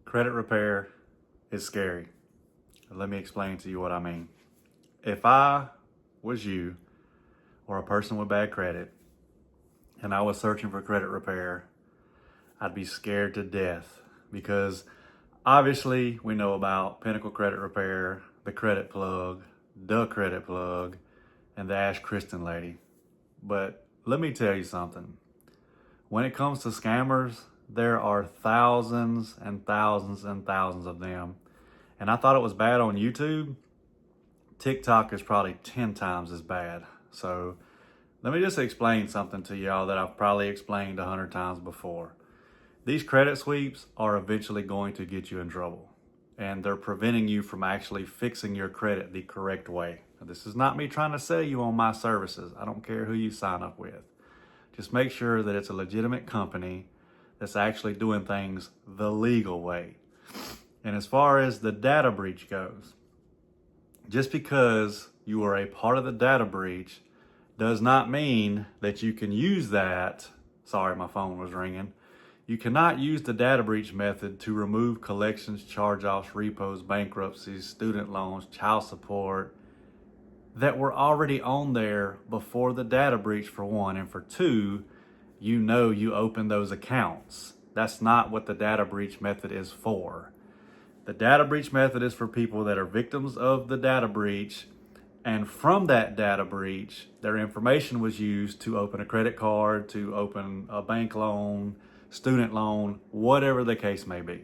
Credit repair is scary. Let me explain to you what I mean. If I was you or a person with bad credit and I was searching for credit repair, I'd be scared to death because obviously we know about Pinnacle Credit Repair, the Credit Plug, and the Ash Kristen lady. But let me tell you something. When it comes to scammers, there are thousands and thousands and thousands of them. And I thought it was bad on YouTube. TikTok is probably 10 times as bad. So let me just explain something to y'all that I've probably explained 100 times before. These credit sweeps are eventually going to get you in trouble. And they're preventing you from actually fixing your credit the correct way. Now, this is not me trying to sell you on my services. I don't care who you sign up with. Just make sure that it's a legitimate company that's actually doing things the legal way. And as far as the data breach goes, just because you are a part of the data breach does not mean that you can use that. Sorry, my phone was ringing. You cannot use the data breach method to remove collections, charge-offs, repos, bankruptcies, student loans, child support that were already on there before the data breach, for one, and for two, you opened those accounts. That's not what the data breach method is for. The data breach method is for people that are victims of the data breach, and from that data breach, their information was used to open a credit card, to open a bank loan, student loan, whatever the case may be.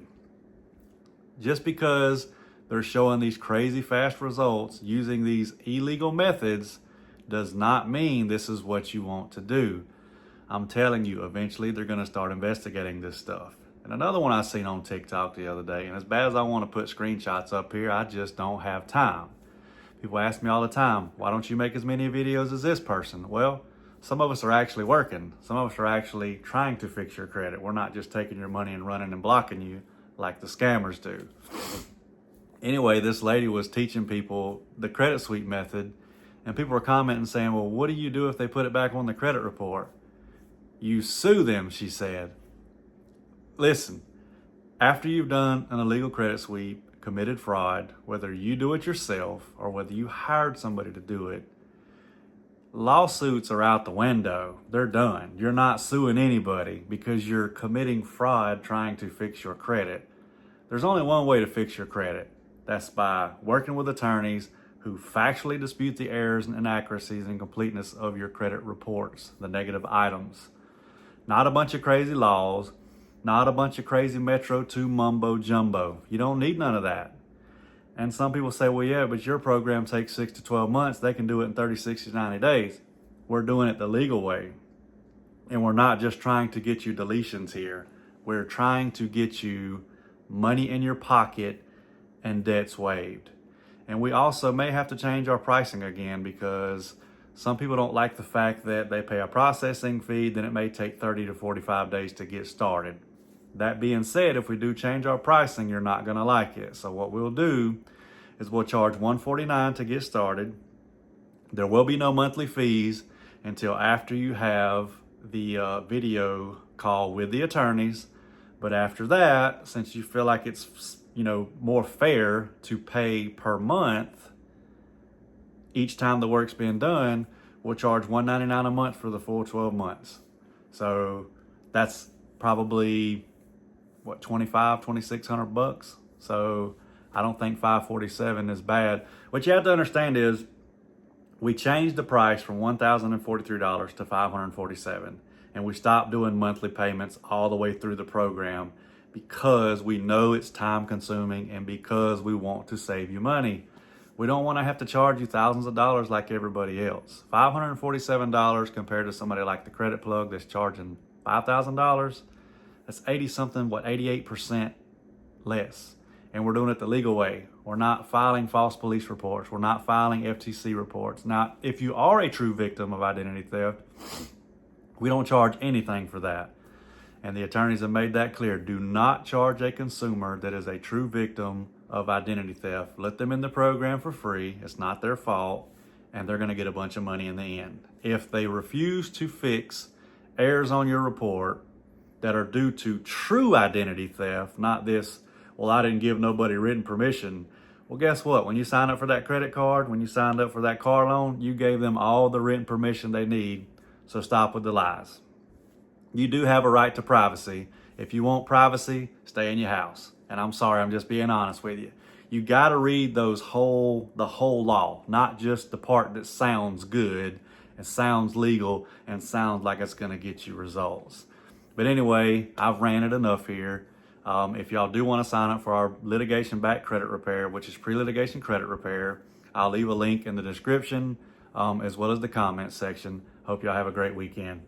Just because they're showing these crazy fast results using these illegal methods does not mean this is what you want to do. I'm telling you, eventually they're going to start investigating this stuff. And another one I seen on TikTok the other day, and as bad as I want to put screenshots up here, I just don't have time. People ask me all the time, why don't you make as many videos as this person? Well, some of us are actually working. Some of us are actually trying to fix your credit. We're not just taking your money and running and blocking you like the scammers do. Anyway, this lady was teaching people the credit sweep method, and people were commenting saying, well, what do you do if they put it back on the credit report? You sue them, she said. Listen, after you've done an illegal credit sweep, committed fraud, whether you do it yourself or whether you hired somebody to do it, lawsuits are out the window. They're done. You're not suing anybody because you're committing fraud trying to fix your credit. There's only one way to fix your credit. That's by working with attorneys who factually dispute the errors and inaccuracies and completeness of your credit reports, the negative items. Not a bunch of crazy laws, not a bunch of crazy Metro 2 mumbo jumbo. You don't need none of that. And some people say, well, yeah, but your program takes 6 to 12 months. They can do it in 30, 60, 90 days. We're doing it the legal way. And we're not just trying to get you deletions here. We're trying to get you money in your pocket and debts waived. And we also may have to change our pricing again because some people don't like the fact that they pay a processing fee, then it may take 30 to 45 days to get started. That being said, if we do change our pricing, you're not going to like it. So what we'll do is we'll charge $149 to get started. There will be no monthly fees until after you have the video call with the attorneys. But after that, since you feel like it's more fair to pay per month each time the work's been done, we'll charge $199 a month for the full 12 months. So that's probably what, $2,600. So I don't think $547 is bad. What you have to understand is we changed the price from $1,043 to $547, and we stopped doing monthly payments all the way through the program because we know it's time consuming and because we want to save you money. We don't want to have to charge you thousands of dollars like everybody else. $547 compared to somebody like the Credit Plug that's charging $5,000. That's 88% less. And we're doing it the legal way. We're not filing false police reports. We're not filing FTC reports. Now, if you are a true victim of identity theft, we don't charge anything for that. And the attorneys have made that clear. Do not charge a consumer that is a true victim of identity theft. Let them in the program for free. It's not their fault. And they're going to get a bunch of money in the end. If they refuse to fix errors on your report that are due to true identity theft, not this, well, I didn't give nobody written permission. Well, guess what? When you sign up for that credit card, when you signed up for that car loan, you gave them all the written permission they need. So stop with the lies. You do have a right to privacy. If you want privacy, stay in your house. And I'm sorry, I'm just being honest with you. You got to read the whole law, not just the part that sounds good and sounds legal and sounds like it's going to get you results. But anyway, I've ranted enough here. If y'all do want to sign up for our litigation-backed credit repair, which is pre-litigation credit repair, I'll leave a link in the description as well as the comment section. Hope y'all have a great weekend.